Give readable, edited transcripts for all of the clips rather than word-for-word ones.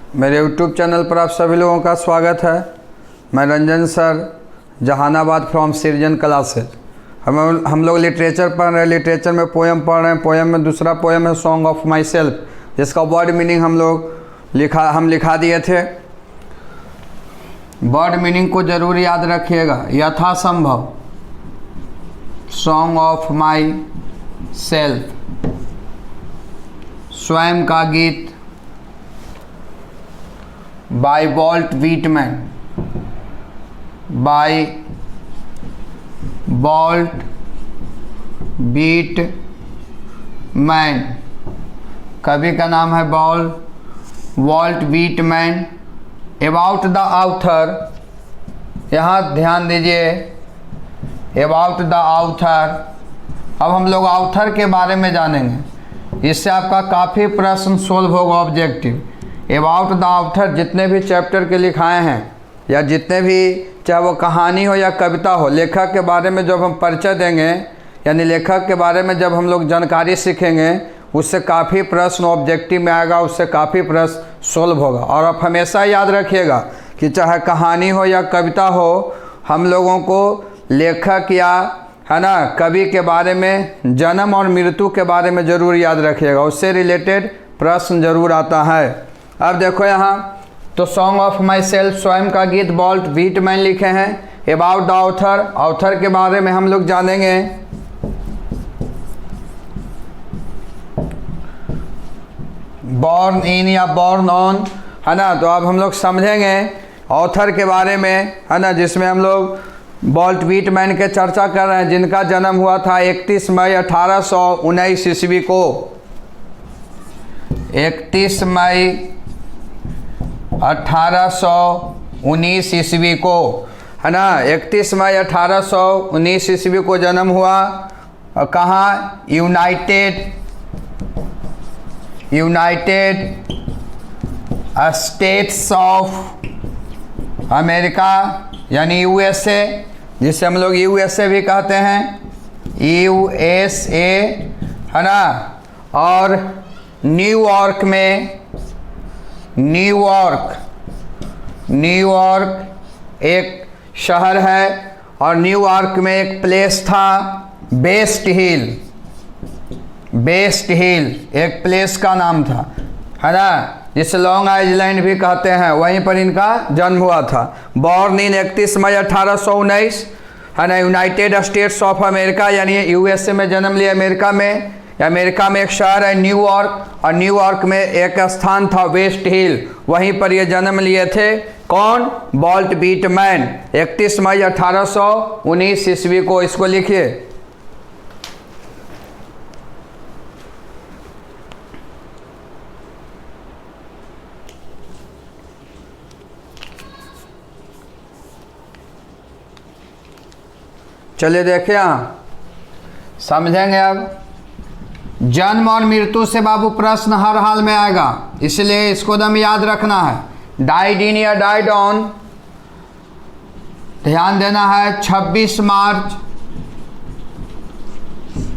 मेरे YouTube channel पर आप सभी लोगों का स्वागत है। मैं रंजन सर, जहानाबाद फ्रॉम सृजन क्लासेज। हम लोग लिटरेचर पढ़ रहे हैं। लिटरेचर में पोएम पढ़ रहे हैं। पोएम में दूसरा पोएम है सॉन्ग ऑफ माई सेल्फ, जिसका वर्ड मीनिंग हम लिखा दिए थे। वर्ड मीनिंग को जरूर याद रखिएगा यथासंभव। सॉन्ग ऑफ माई सेल्फ, स्वयं का गीत by Walt Whitman, by Walt Whitman. कवि का नाम है Walt Whitman. About the author, यहाँ ध्यान दीजिए, अबाउट द ऑथर। अब हम लोग ऑथर के बारे में जानेंगे। इससे आपका काफ़ी प्रश्न सोल्व होगा ऑब्जेक्टिव। अबाउट द ऑथर जितने भी चैप्टर के लिखाए हैं, या जितने भी, चाहे वो कहानी हो या कविता हो, लेखक के बारे में जब हम परिचय देंगे, यानी लेखक के बारे में जब हम लोग जानकारी सीखेंगे, उससे काफ़ी प्रश्न ऑब्जेक्टिव में आएगा, उससे काफ़ी प्रश्न सोल्व होगा। और आप हमेशा याद रखिएगा कि चाहे कहानी हो या कविता हो, हम लोगों को लेखक या है ना कवि के बारे में, जन्म और मृत्यु के बारे में ज़रूर याद रखिएगा, उससे रिलेटेड प्रश्न जरूर आता है। अब देखो यहाँ तो सॉन्ग ऑफ माई सेल्फ, स्वयं का गीत, वॉल्ट व्हिटमैन लिखे हैं। अबाउट द ऑथर, ऑथर के बारे में हम लोग जानेंगे। बॉर्न इन या बॉर्न ऑन, है ना। तो अब हम लोग समझेंगे ऑथर के बारे में, है ना, जिसमें हम लोग वॉल्ट व्हिटमैन के चर्चा कर रहे हैं, जिनका जन्म हुआ था 31 मई 1819 ईस्वी को। 31 मई 1819 ईस्वी को, है ना। 31 मई 1819 ईस्वी को जन्म हुआ। और कहाँ? यूनाइटेड स्टेट्स ऑफ अमेरिका, यानी यूएसए, जिसे हम लोग यूएसए भी कहते हैं, यूएसए, है ना। और न्यूयॉर्क में, न्यूयॉर्क एक शहर है, और न्यूयॉर्क में एक प्लेस था बेस्ट हिल एक प्लेस का नाम था, है ना, जिसे लॉन्ग आइलैंड भी कहते हैं। वहीं पर इनका जन्म हुआ था। बॉर्न इन 31 मई 1819, है ना। यूनाइटेड स्टेट्स ऑफ अमेरिका, यानी यूएसए में जन्म लिया, अमेरिका में। अमेरिका में एक शहर है न्यूयॉर्क, और न्यूयॉर्क में एक स्थान था वेस्ट हिल, वहीं पर ये जन्म लिए थे। कौन? Vault Whitman. 31 मई 1819 ईस्वी को। इसको लिखिए। चलिए देखिए, यहाँ समझेंगे। अब जन्म और मृत्यु से बाबू प्रश्न हर हाल में आएगा, इसलिए इसको एकदम याद रखना है। डाइड इन या डाइड ऑन, ध्यान देना है। 26 मार्च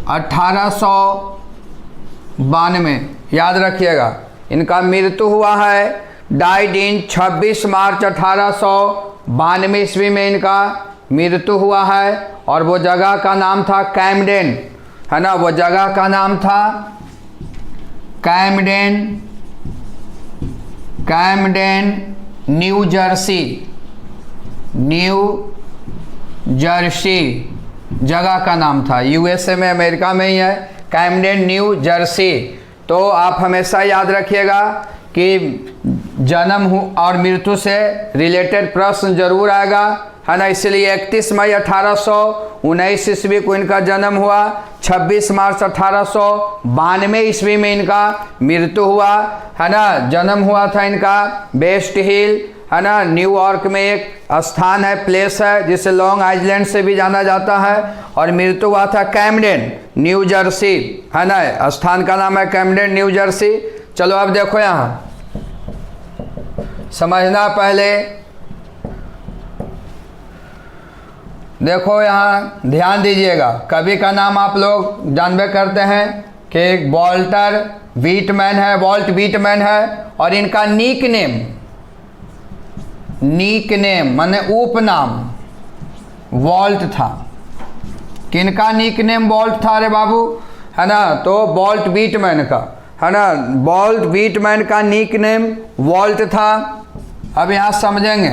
1892, याद रखिएगा। इनका मृत्यु हुआ है, डाइड इन 26 मार्च 1892 ईस्वी में इनका मृत्यु हुआ है। और वो जगह का नाम था कैमडेन, है ना। वो जगह का नाम था कैमडेन, न्यू जर्सी जगह का नाम था। यूएसए में, अमेरिका में ही है, कैमडेन, न्यू जर्सी। तो आप हमेशा याद रखिएगा कि जन्म और मृत्यु से रिलेटेड प्रश्न जरूर आएगा, है ना। इसलिए 31 मई 1819 ईस्वी को इनका जन्म हुआ। 26 मार्च 1892 ईस्वी में इनका मृत्यु हुआ, है ना। जन्म हुआ था इनका बेस्ट हिल, है ना, न्यूयॉर्क में एक स्थान है, प्लेस है, जिसे लॉन्ग आइलैंड से भी जाना जाता है। और मृत्यु हुआ था कैमडेन, न्यू जर्सी, है ना। स्थान का नाम है कैमडेन, न्यू जर्सी। चलो अब देखो, यहाँ समझना पहले। देखो यहाँ ध्यान दीजिएगा, कवि का नाम आप लोग जानबे करते हैं, कि वॉल्टर व्हीटमैन है, वॉल्ट व्हीटमैन है, और इनका निक नेम माने उपनाम वॉल्ट था। किनका निक नेम वॉल्ट था रे बाबू, है ना? तो वॉल्ट व्हीटमैन का, है ना, वॉल्ट व्हीटमैन का निक नेम वॉल्ट था। अब यहाँ समझेंगे,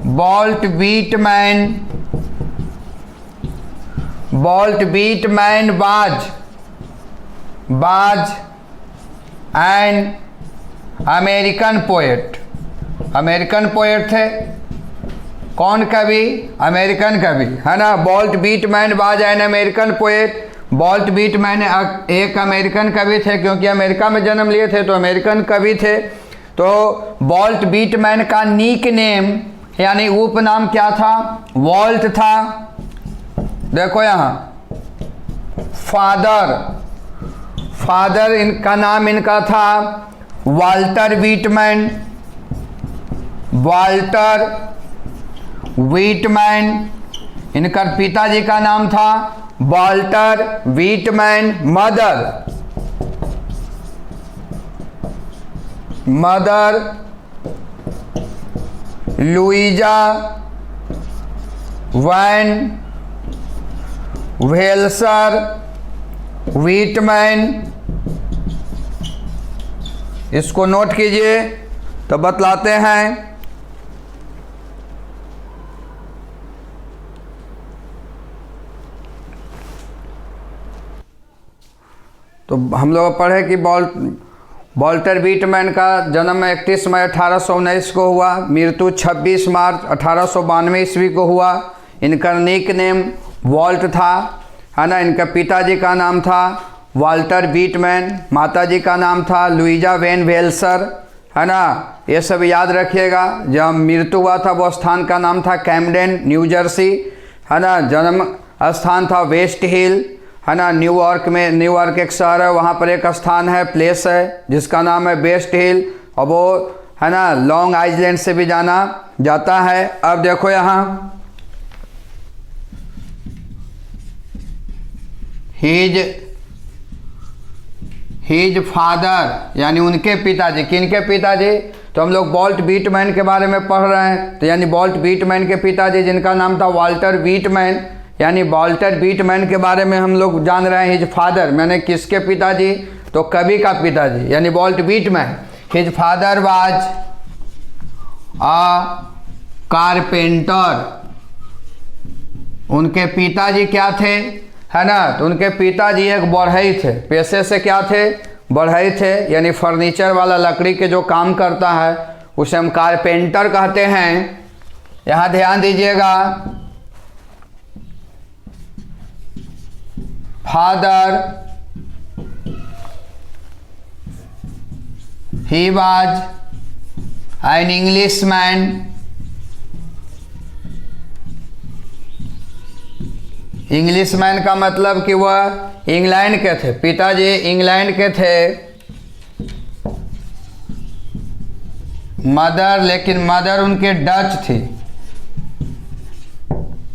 वॉल्ट व्हीटमैन बाज एन अमेरिकन पोएट थे। कौन कवि? अमेरिकन कवि, है ना। Walt Whitman was an American poet. Walt Whitman एक अमेरिकन कवि थे, क्योंकि अमेरिका में जन्म लिए थे तो अमेरिकन कवि थे। तो वॉल्ट व्हीटमैन का निक नेम यानी उपनाम क्या था? वॉल्ट था। देखो यहाँ फादर इनका नाम इनका था वाल्टर व्हीटमैन। इनका पिताजी का नाम था Walter Whitman. Mother Louisa Van Velsor Whitman. इसको नोट कीजिए तो बतलाते हैं। तो हम लोग पढ़े कि वॉल्टर व्हीटमैन का जन्म 31 मई 1819 को हुआ, मृत्यु 26 मार्च 1892 ईस्वी को हुआ। इनका निक नेम वॉल्ट था, है ना। इनका पिताजी का नाम था वाल्टर व्हीटमैन, माताजी का नाम था लुइजा वैन वेल्सर, है ना। ये सब याद रखिएगा। जब मृत्यु हुआ था वो स्थान का नाम था कैम्डेन न्यू जर्सी, है ना। जन्म स्थान था वेस्ट हिल, है ना। न्यूयॉर्क एक शहर है, वहाँ पर एक स्थान है, प्लेस है जिसका नाम है वेस्ट हिल, और वो, है ना, लॉन्ग आइलैंड से भी जाना जाता है। अब देखो यहाँ हिज फादर यानी उनके पिताजी। किनके पिताजी? तो हम लोग वॉल्ट व्हीटमैन के बारे में पढ़ रहे हैं। तो यानी वॉल्ट व्हीटमैन के पिताजी जिनका नाम था वाल्टर व्हीटमैन, यानी वाल्टर व्हीटमैन के बारे में हम लोग जान रहे हैं। हिज फादर मैंने किसके पिताजी? तो कवि का पिताजी यानी Walt Whitman. His father was a carpenter. उनके पिताजी क्या थे, है ना? तो उनके पिताजी एक बढ़ई थे, पेशे से क्या थे? बढ़ई थे, यानी फर्नीचर वाला लकड़ी के जो काम करता है उसे हम कारपेंटर कहते हैं। यहाँ ध्यान दीजिएगा, father he was an Englishman. Englishman का मतलब कि वह इंग्लैंड के थे। पिताजी इंग्लैंड के थे। लेकिन मदर उनके डच थी।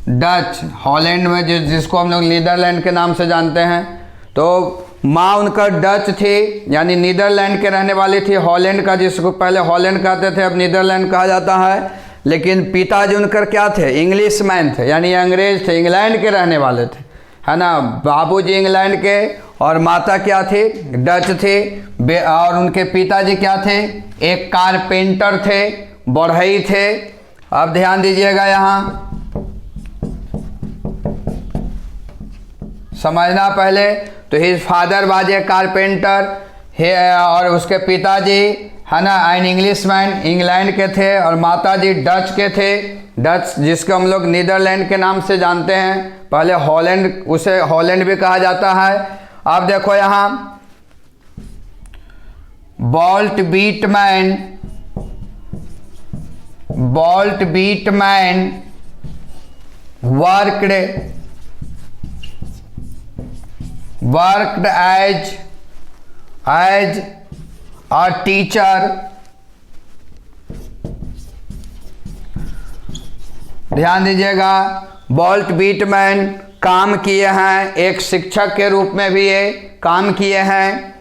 डच हॉलैंड में जिसको हम लोग नीदरलैंड के नाम से जानते हैं। तो माँ उनका डच थी, यानी नीदरलैंड के रहने वाली थी। हॉलैंड का, जिसको पहले हॉलैंड कहते थे, अब नीदरलैंड कहा जाता है। लेकिन पिताजी उनकर क्या थे? इंग्लिशमैन थे, यानी अंग्रेज थे, इंग्लैंड के रहने वाले थे, है ना। बाबूजी इंग्लैंड के और माता क्या थी? डच थे। और उनके पिताजी क्या थे? एक कारपेंटर थे, बढ़ई थे। अब ध्यान दीजिएगा, यहाँ समझना पहले। तो his father was a carpenter और उसके पिताजी, है ना, एन इंग्लिशमैन, इंग्लैंड के थे, और माताजी डच के थे। डच जिसको हम लोग नीदरलैंड के नाम से जानते हैं, पहले हॉलैंड, उसे हॉलैंड भी कहा जाता है। अब देखो यहाँ Walt Whitman worked as a teacher। ध्यान दीजिएगा, वॉल्ट व्हिटमैन काम किए हैं, एक शिक्षक के रूप में भी ये काम किए हैं।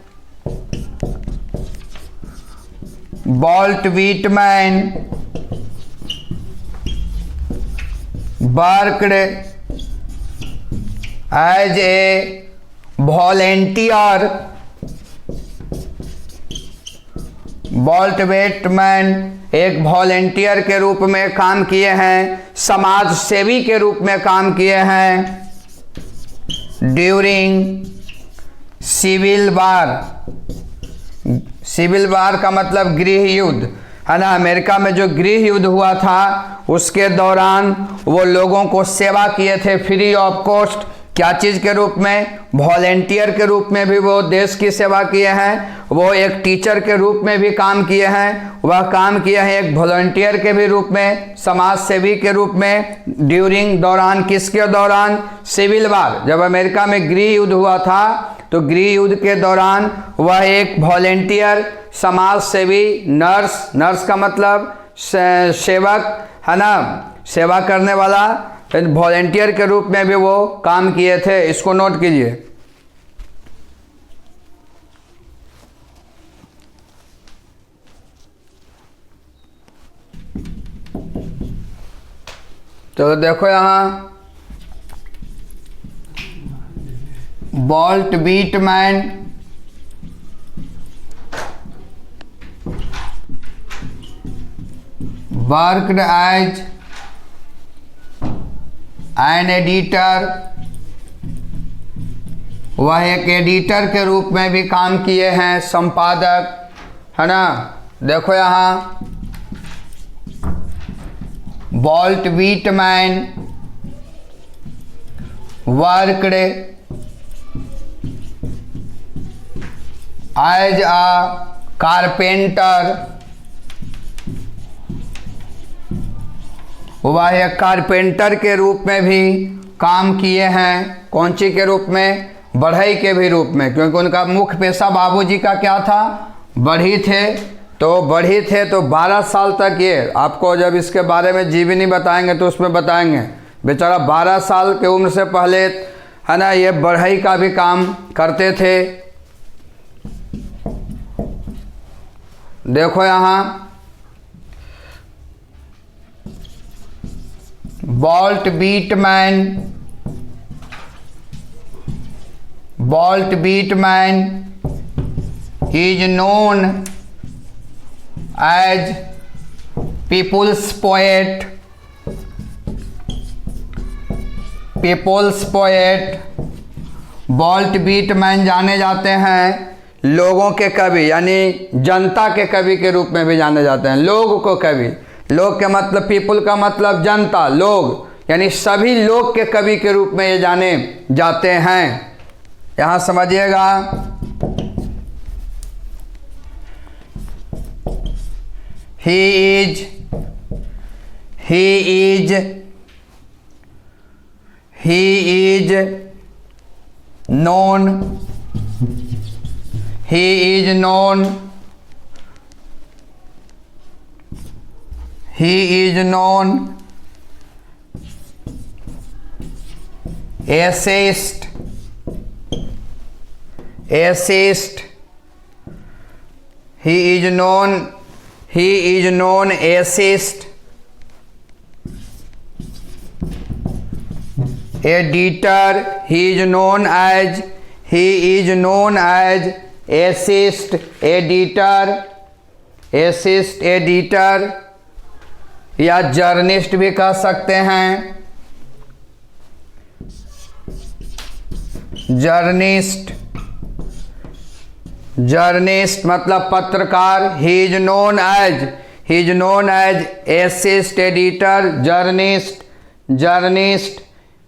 Walt Whitman worked as a volunteer. Walt Whitman एक वॉलेंटियर के रूप में काम किए हैं, समाज सेवी के रूप में काम किए हैं। During civil war, civil war का मतलब गृह युद्ध है ना, अमेरिका में जो गृह युद्ध हुआ था उसके दौरान वो लोगों को सेवा किए थे फ्री ऑफ कॉस्ट। क्या चीज़ के रूप में? वॉलेंटियर के रूप में भी वो देश की सेवा किए हैं, वो एक टीचर के रूप में भी काम किए हैं, वह काम किए हैं एक वॉलंटियर के भी रूप में, समाज सेवी के रूप में। ड्यूरिंग दौरान, किसके दौरान? सिविल वार, जब अमेरिका में गृह युद्ध हुआ था तो गृह युद्ध के दौरान वह एक वॉलेंटियर, समाज सेवी, नर्स, नर्स का मतलब सेवक है ना, सेवा करने वाला, वॉलेंटियर के रूप में भी वो काम किए थे। इसको नोट कीजिए। तो देखो यहाँ Walt Whitman worked as an editor, वह एक एडिटर के रूप में भी काम किए हैं, संपादक है ना। देखो यहाँ Walt Whitman worked as a carpenter, वह एक कारपेंटर के रूप में भी काम किए हैं। कौन सी के रूप में? बढ़ई के भी रूप में, क्योंकि उनका मुख्य पेशा बाबूजी का क्या था? बढ़ई थे। तो बढ़ई थे तो 12 साल तक ये, आपको जब इसके बारे में जी भी नहीं बताएंगे तो उसमें बताएंगे, बेचारा 12 साल की उम्र से पहले है ना ये बढ़ई का भी काम करते थे। देखो यहाँ Walt Whitman is known as people's poet, Walt Whitman जाने जाते हैं लोगों के कवि, यानी जनता के कवि के रूप में भी जाने जाते हैं। लोग को कवि, लोग के मतलब पीपुल का मतलब जनता, लोग, यानी सभी लोग के कवि के रूप में ये जाने जाते हैं। यहाँ समझिएगा, he is known essayist, he is known essayist, editor, he is known as essayist, editor या जर्नलिस्ट भी कह सकते हैं। जर्नलिस्ट मतलब पत्रकार। He is known as essayist, editor, journalist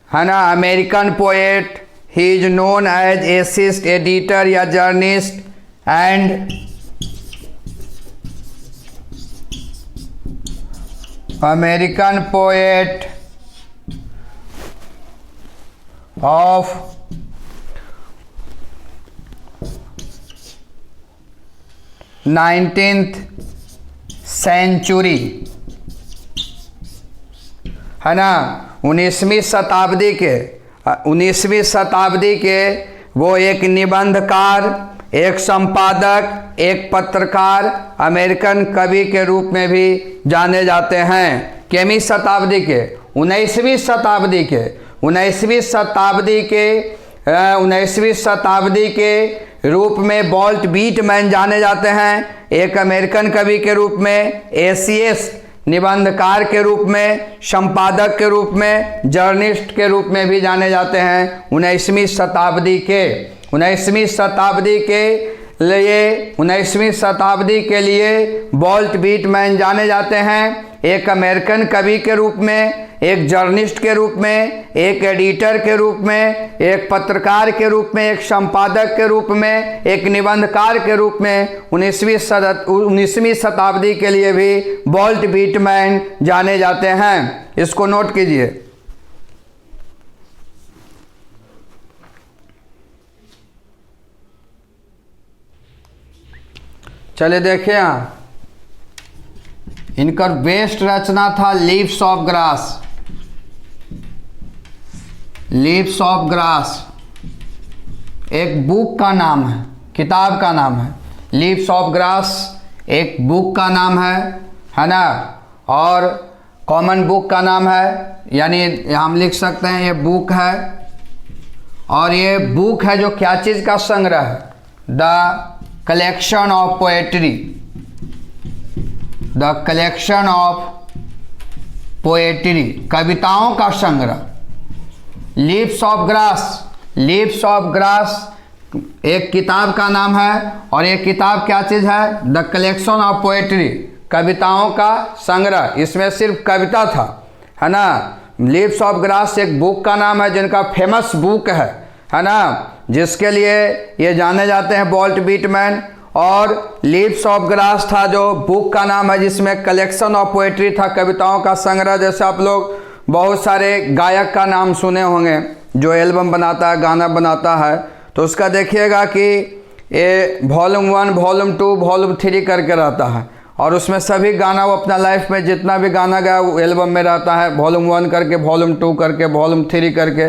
है ना। American poet, he is known as essayist, editor या journalist. And American poet of nineteenth century है ना, 19वीं शताब्दी के वो एक निबंधकार, एक संपादक, एक पत्रकार, अमेरिकन कवि के रूप में भी जाने जाते हैं। केमी शताब्दी के 19वीं शताब्दी के रूप में वॉल्ट व्हिटमैन जाने जाते हैं, एक अमेरिकन कवि के रूप में, एसीएस निबंधकार के रूप में, संपादक के रूप में, जर्नलिस्ट के रूप में भी जाने जाते हैं। 19वीं शताब्दी के लिए वॉल्ट व्हिटमैन जाने जाते हैं, एक अमेरिकन कवि के रूप में, एक जर्नलिस्ट के रूप में, एक एडिटर के रूप में, एक पत्रकार के रूप में, एक संपादक के रूप में, एक निबंधकार के रूप में 19वीं शताब्दी के लिए भी वॉल्ट व्हिटमैन जाने जाते हैं। इसको नोट कीजिए। चलिए देखिए, यहाँ इनका बेस्ट रचना था लीव्स ऑफ ग्रास। एक बुक का नाम है, किताब का नाम है। लीव्स ऑफ ग्रास एक बुक का नाम है ना, और कॉमन बुक का नाम है, यानी हम लिख सकते हैं ये बुक है। और ये बुक है जो क्या चीज़ का संग्रह है? द कलेक्शन ऑफ पोएट्री, कविताओं का संग्रह। लीव्स ऑफ ग्रास एक किताब का नाम है, और ये किताब क्या चीज़ है? द कलेक्शन ऑफ पोएट्री, कविताओं का संग्रह। इसमें सिर्फ कविता था, है ना। लीव्स ऑफ ग्रास एक बुक का नाम है, जिनका फेमस बुक है ना, जिसके लिए ये जाने जाते हैं वॉल्ट व्हिटमैन। और लीव्स ऑफ ग्रास था जो बुक का नाम है, जिसमें कलेक्शन ऑफ पोएट्री था, कविताओं का संग्रह। जैसे आप लोग बहुत सारे गायक का नाम सुने होंगे जो एल्बम बनाता है, गाना बनाता है, तो उसका देखिएगा कि ये वॉल्यूम 1, वॉल्यूम 2, वॉल्यूम 3 करके रहता है, और उसमें सभी गाना वो अपना लाइफ में जितना भी गाना गाया वो एल्बम में रहता है, वॉल्यूम 1 करके, वॉल्यूम 2 करके, वॉल्यूम 3 करके,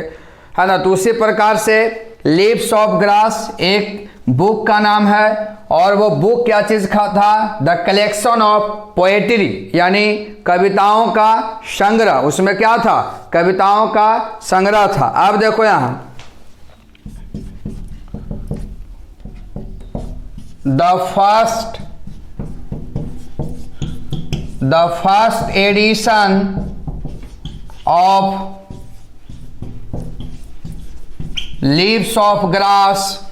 है ना। तो उसी प्रकार से लीव्स ऑफ ग्रास एक बुक का नाम है, और वो बुक क्या चीज़ का था? द कलेक्शन ऑफ पोएट्री, यानी कविताओं का संग्रह। उसमें क्या था? कविताओं का संग्रह था। अब देखो यहाँ the first edition of leaves of grass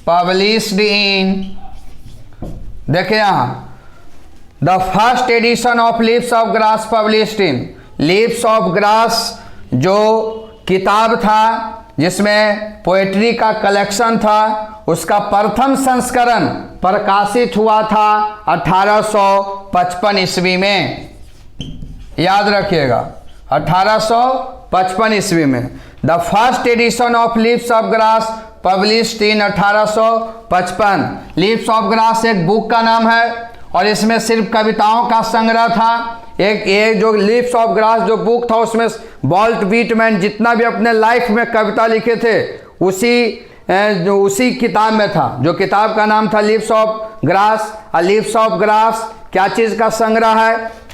published in, देखिए यहाँ, the first edition of leaves of grass published in, leaves of grass जो किताब था जिसमें पोएट्री का कलेक्शन था, उसका प्रथम संस्करण प्रकाशित हुआ था 1855 ईस्वी में। याद रखिएगा, 1855 ईस्वी में। The first edition of leaves of grass published in 1855। Leaves of grass एक बुक का नाम है, और इसमें सिर्फ कविताओं का संग्रह था। एक ये जो लीव्स ऑफ ग्रास जो बुक था, उसमें वॉल्ट व्हिटमैन जितना भी अपने लाइफ में कविता लिखे थे उसी किताब में था, जो किताब का नाम था लीव्स ऑफ ग्रास। और लीव्स ऑफ ग्रास क्या चीज़ का संग्रह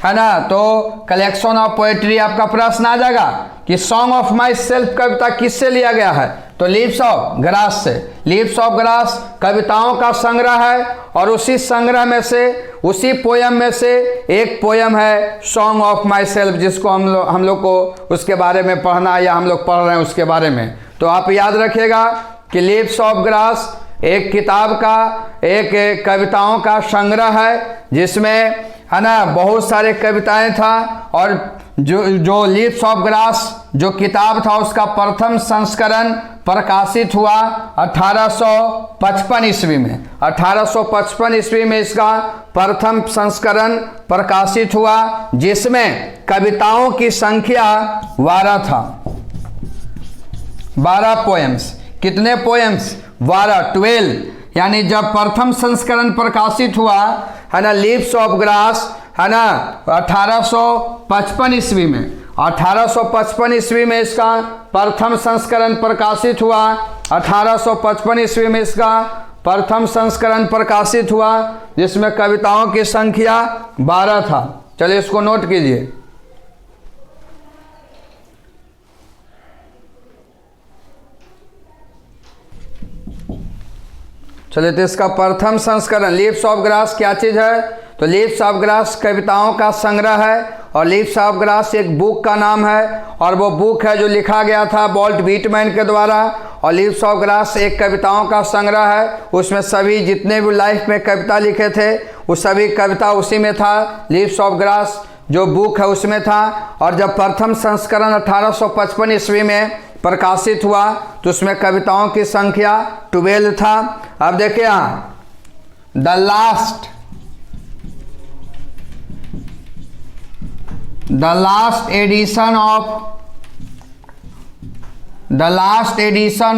है ना। तो कलेक्शन ऑफ पोएट्री, आपका प्रश्न आ जाएगा कि सॉन्ग ऑफ माई सेल्फ कविता किससे लिया गया है? तो लीव्स ऑफ ग्रास से। लीव्स ऑफ ग्रास कविताओं का संग्रह है, और उसी संग्रह में से, उसी पोयम में से एक पोयम है सॉन्ग ऑफ माई सेल्फ, जिसको हम लोग को उसके बारे में पढ़ना, या हम लोग पढ़ रहे हैं उसके बारे में। तो आप याद रखिएगा कि लीव्स ऑफ ग्रास एक किताब का, एक कविताओं का संग्रह है, जिसमें है ना बहुत सारे कविताएं था। और जो लीव्स ऑफ ग्रास जो किताब था, उसका प्रथम संस्करण प्रकाशित हुआ 1855 ईस्वी में। 1855 ईस्वी में इसका प्रथम संस्करण प्रकाशित हुआ, जिसमें कविताओं की संख्या 12 था। 12 पोएम्स। कितने पोएम्स? 12, 12। यानी जब प्रथम संस्करण प्रकाशित हुआ है ना लीव्स ऑफ ग्रास, है ना 1855 ईस्वी में, 1855 ईस्वी में इसका प्रथम संस्करण प्रकाशित हुआ। 1855 ईस्वी में इसका प्रथम संस्करण प्रकाशित हुआ, जिसमें कविताओं की संख्या 12 था। चलिए इसको नोट कीजिए। चलिए तो इसका प्रथम संस्करण लीव्स ऑफ ग्रास क्या चीज़ है? तो लीव्स ऑफ ग्रास कविताओं का संग्रह है, और लीव्स ऑफ ग्रास एक बुक का नाम है, और वो बुक है जो लिखा गया था वॉल्ट व्हिटमैन के द्वारा। और लीव्स ऑफ ग्रास एक कविताओं का संग्रह है, उसमें सभी जितने भी लाइफ में कविता लिखे थे वो सभी कविता उसी में था। लीव्स ऑफ ग्रास जो बुक है उसमें था। और जब प्रथम संस्करण 1855 ईस्वी में प्रकाशित हुआ तो उसमें कविताओं की संख्या 12 था। अब देखिए यहाँ the last addition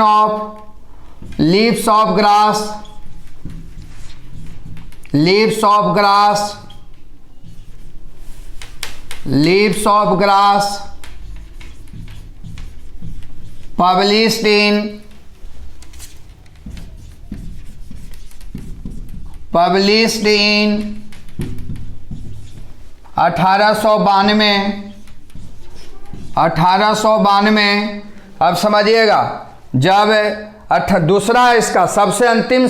of leaves of grass published in 1892। अब समझिएगा, जब दूसरा इसका सबसे अंतिम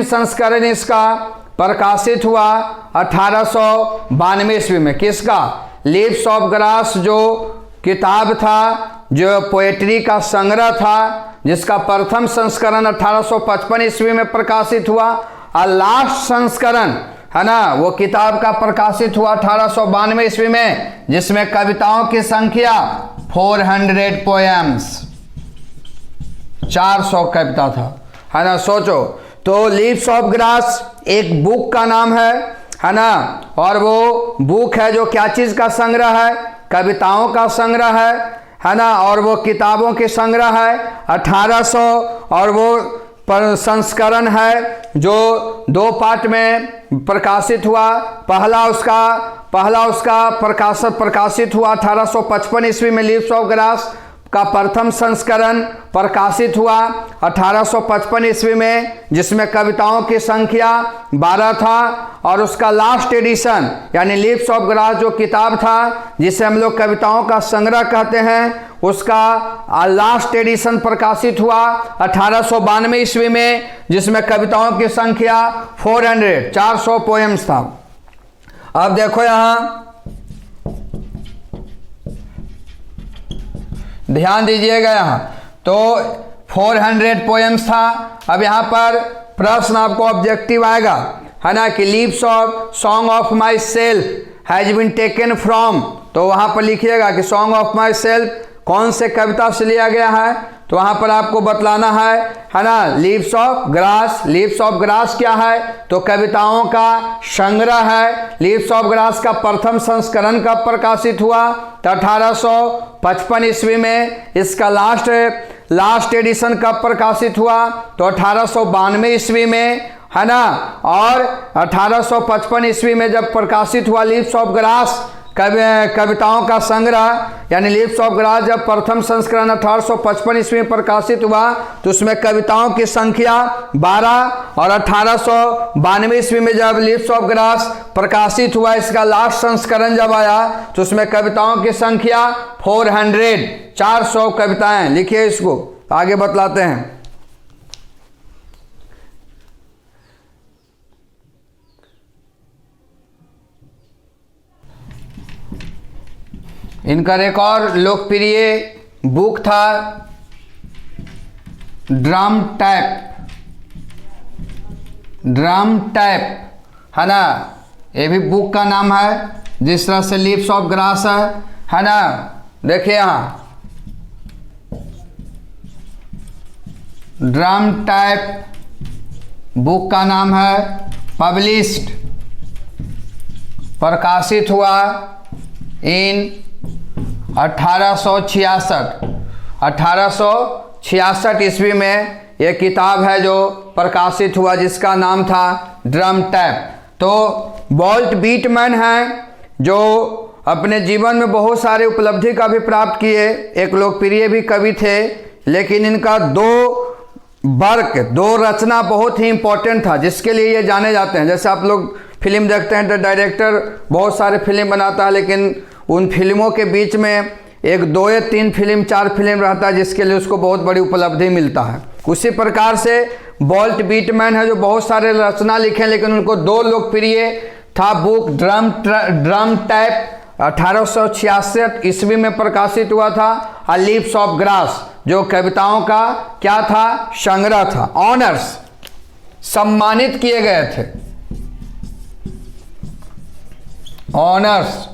संस्करण इसका प्रकाशित हुआ 1892 ईस्वी में। किसका? लीव्स ऑफ ग्रास जो किताब था, जो पोएट्री का संग्रह था, जिसका प्रथम संस्करण 1855 ईस्वी में प्रकाशित हुआ। और लास्ट संस्करण है ना वो किताब का प्रकाशित हुआ 1892 ईस्वी में, जिसमें कविताओं की संख्या 400 पोएम्स, 400 कविता था, है ना। सोचो, तो लीव्स ऑफ ग्रास एक बुक का नाम है ना, और वो बुक है जो क्या चीज़ का संग्रह है? कविताओं का संग्रह है ना, और वो किताबों के संग्रह है 1800। और वो संस्करण है जो 2 पार्ट में प्रकाशित हुआ। पहला उसका प्रकाशित हुआ 1855 ईस्वी में लीव्स ऑफ ग्रास का प्रथम संस्करण प्रकाशित हुआ 1855 ईस्वी में, जिसमें कविताओं की संख्या 12 था। और उसका लास्ट एडिशन यानी लीव्स ऑफ ग्रास जो किताब था, जिसे हम लोग कविताओं का संग्रह कहते हैं, उसका लास्ट एडिशन प्रकाशित हुआ 1892 ईस्वी में, जिसमें कविताओं की संख्या 400 पोएम्स था। अब देखो यहाँ ध्यान दीजिएगा, यहाँ तो 400 पोएम्स था। अब यहाँ पर प्रश्न आपको ऑब्जेक्टिव आएगा, है ना, कि leaves of song of myself has been taken from, तो वहाँ पर लिखिएगा कि सॉन्ग ऑफ माई सेल्फ कौन से कविता से लिया गया है। तो वहाँ पर आपको बतलाना है ना, लीव्स ऑफ ग्रास क्या है? तो कविताओं का संग्रह है। लीव्स ऑफ ग्रास का प्रथम संस्करण कब प्रकाशित हुआ? तो 1855 ईस्वी में। इसका लास्ट एडिशन कब प्रकाशित हुआ? तो 1892 ईस्वी में, है ना। और 1855 ईस्वी में जब प्रकाशित हुआ लीव्स ऑफ ग्रास कविताओं का संग्रह यानी लीव्स ऑफ ग्रास, जब प्रथम संस्करण 1855 ईस्वी में प्रकाशित हुआ तो उसमें कविताओं की संख्या 12। और 1892 ईस्वी में जब लीव्स ऑफ ग्रास प्रकाशित हुआ, इसका लास्ट संस्करण जब आया तो उसमें कविताओं की संख्या 400 कविताएं। लिखिए, इसको आगे बतलाते हैं। इनका एक और लोकप्रिय बुक था ड्रम टैप, है ना। ये भी बुक का नाम है, जिस तरह से लीव्स ऑफ ग्रास है ना। देखिए यहाँ ड्रम टैप बुक का नाम है, पब्लिश्ड, प्रकाशित हुआ इन 1866 ईस्वी में एक किताब है जो प्रकाशित हुआ जिसका नाम था ड्रम टैप। तो वॉल्ट व्हिटमैन हैं जो अपने जीवन में बहुत सारे उपलब्धि का भी प्राप्त किए, एक लोकप्रिय भी कवि थे, लेकिन इनका दो रचना बहुत ही इंपॉर्टेंट था जिसके लिए ये जाने जाते हैं। जैसे आप लोग फिल्म देखते हैं तो डायरेक्टर बहुत सारे फिल्म बनाता है, लेकिन उन फिल्मों के बीच में एक 2 या 3 फिल्म 4 फिल्म रहता है जिसके लिए उसको बहुत बड़ी उपलब्धि मिलता है। उसी प्रकार से वॉल्ट व्हिटमैन है जो बहुत सारे रचना लिखे, लेकिन उनको 2 लोकप्रिय था। बुक ड्रम टैप 1866 ईस्वी में प्रकाशित हुआ था, और लीव्स ऑफ ग्रास जो कविताओं का क्या था, संग्रह था। ऑनर्स सम्मानित किए गए थे, ऑनर्स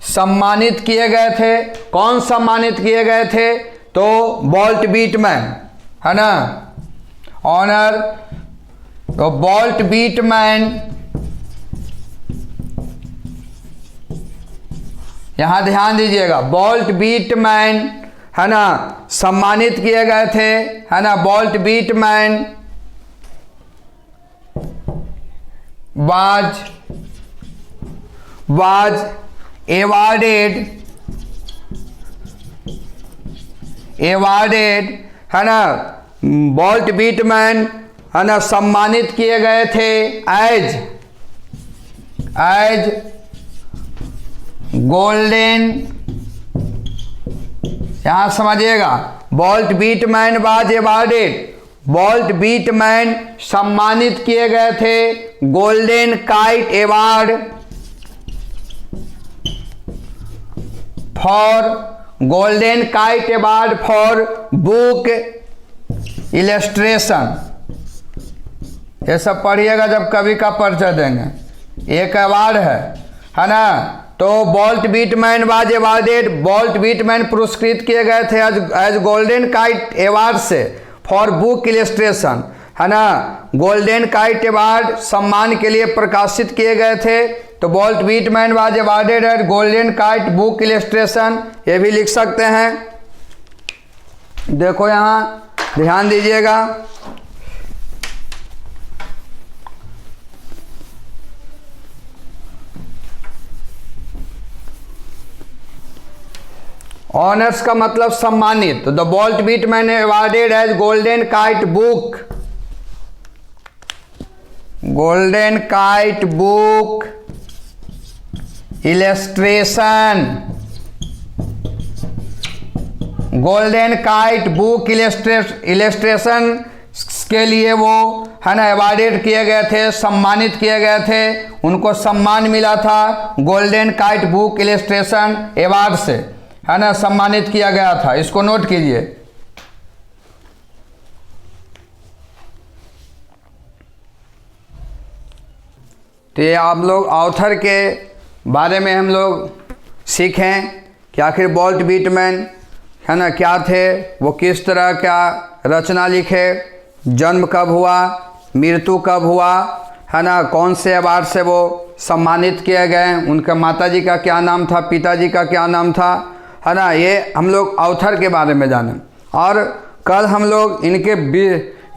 सम्मानित किए गए थे। कौन सम्मानित किए गए थे? तो वॉल्ट व्हिटमैन है ना, ऑनर। तो वॉल्ट व्हिटमैन यहां ध्यान दीजिएगा, वॉल्ट व्हिटमैन है ना सम्मानित किए गए थे, है ना। वॉल्ट व्हिटमैन was awarded है ना, वॉल्ट व्हिटमैन है ना सम्मानित किए गए थे एज गोल्डन। यहां समझिएगा, Walt Whitman was awarded, Walt Whitman सम्मानित किए गए थे golden kite award for book illustration. ये सब पढ़िएगा जब कवि का परिचय देंगे। एक अवार्ड है ना। तो Walt Whitman was awarded, Walt Whitman पुरस्कृत किए गए थे एज गोल्डन काइट अवार्ड से फॉर बुक इलस्ट्रेशन, है ना। गोल्डन काइट अवार्ड सम्मान के लिए प्रकाशित किए गए थे। तो Walt Whitman was awarded at golden kite book illustration, ये भी लिख सकते हैं। देखो यहां ध्यान दीजिएगा, ऑनर्स का मतलब सम्मानित। तो the Walt Whitman awarded as golden kite book, golden kite book illustration, golden kite book illustration के लिए वो है ना अवॉर्डेड किए गए थे, सम्मानित किए गए थे। उनको सम्मान मिला था golden kite book illustration award से, है ना, सम्मानित किया गया था। इसको नोट कीजिए। तो ये आप लोग ऑथर के बारे में हम लोग सीखें कि आखिर वॉल्ट व्हिटमैन है ना क्या थे, वो किस तरह क्या रचना लिखे, जन्म कब हुआ, मृत्यु कब हुआ, है ना, कौन से अवार्ड से वो सम्मानित किए गए, उनके माताजी का क्या नाम था, पिताजी का क्या नाम था, है ना। ये हम लोग ऑथर के बारे में जानें, और कल हम लोग इनके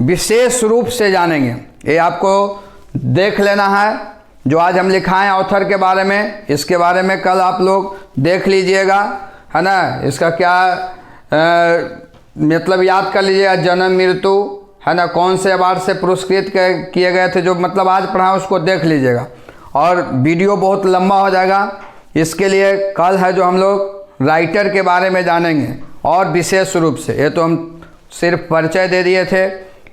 विशेष रूप से जानेंगे। ये आपको देख लेना है, जो आज हम लिखाएं ऑथर के बारे में, इसके बारे में कल आप लोग देख लीजिएगा, है ना। इसका क्या मतलब याद कर लीजिएगा, जन्म मृत्यु, है ना, कौन से अवार्ड से पुरस्कृत किए गए थे, जो मतलब आज पढ़ा उसको देख लीजिएगा। और वीडियो बहुत लंबा हो जाएगा, इसके लिए कल है जो हम लोग राइटर के बारे में जानेंगे और विशेष रूप से। ये तो हम सिर्फ परिचय दे दिए थे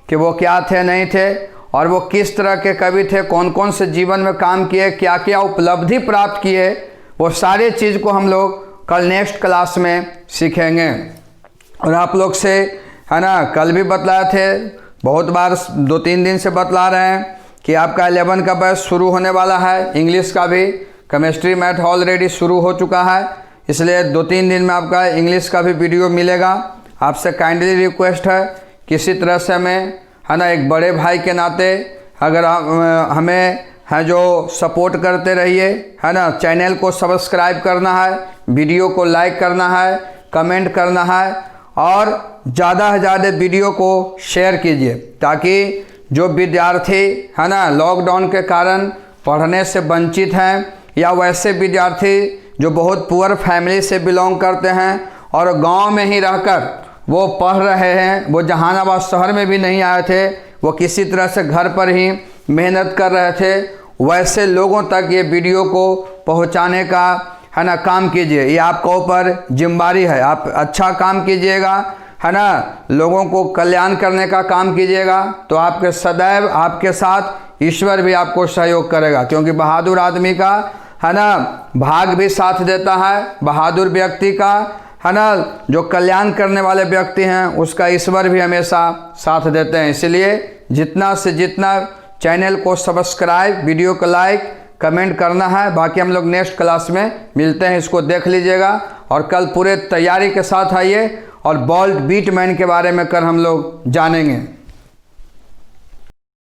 कि वो क्या थे नहीं थे, और वो किस तरह के कवि थे, कौन कौन से जीवन में काम किए, क्या क्या उपलब्धि प्राप्त किए, वो सारे चीज़ को हम लोग कल नेक्स्ट क्लास में सीखेंगे। और आप लोग से है ना कल भी बतलाए थे, बहुत बार 2-3 दिन से बतला रहे हैं कि आपका 11 का बैच शुरू होने वाला है। इंग्लिश का भी, केमिस्ट्री मैथ ऑलरेडी शुरू हो चुका है, इसलिए 2-3 दिन में आपका इंग्लिश का भी वीडियो मिलेगा। आपसे काइंडली रिक्वेस्ट है, किसी तरह से हमें है ना एक बड़े भाई के नाते अगर हमें है जो सपोर्ट करते रहिए, है ना। चैनल को सब्सक्राइब करना है, वीडियो को लाइक करना है, कमेंट करना है, और ज़्यादा से ज़्यादा वीडियो को शेयर कीजिए, ताकि जो विद्यार्थी है ना लॉकडाउन के कारण पढ़ने से वंचित हैं, या वैसे विद्यार्थी जो बहुत पुअर फैमिली से बिलोंग करते हैं और गांव में ही रहकर वो पढ़ रहे हैं, वो जहानाबाद शहर में भी नहीं आए थे, वो किसी तरह से घर पर ही मेहनत कर रहे थे, वैसे लोगों तक ये वीडियो को पहुंचाने का है ना काम कीजिए। ये आपके ऊपर जिम्मेदारी है, आप अच्छा काम कीजिएगा है ना, लोगों को कल्याण करने का काम कीजिएगा, तो आपके सदैव आपके साथ ईश्वर भी आपको सहयोग करेगा। क्योंकि बहादुर आदमी का है ना भाग भी साथ देता है, बहादुर व्यक्ति का है ना जो कल्याण करने वाले व्यक्ति हैं उसका ईश्वर भी हमेशा साथ देते हैं। इसलिए जितना से जितना चैनल को सब्सक्राइब, वीडियो को लाइक, कमेंट करना है। बाकी हम लोग नेक्स्ट क्लास में मिलते हैं, इसको देख लीजिएगा और कल पूरे तैयारी के साथ आइए और बोल्ट बीटमैन के बारे में कल हम लोग जानेंगे।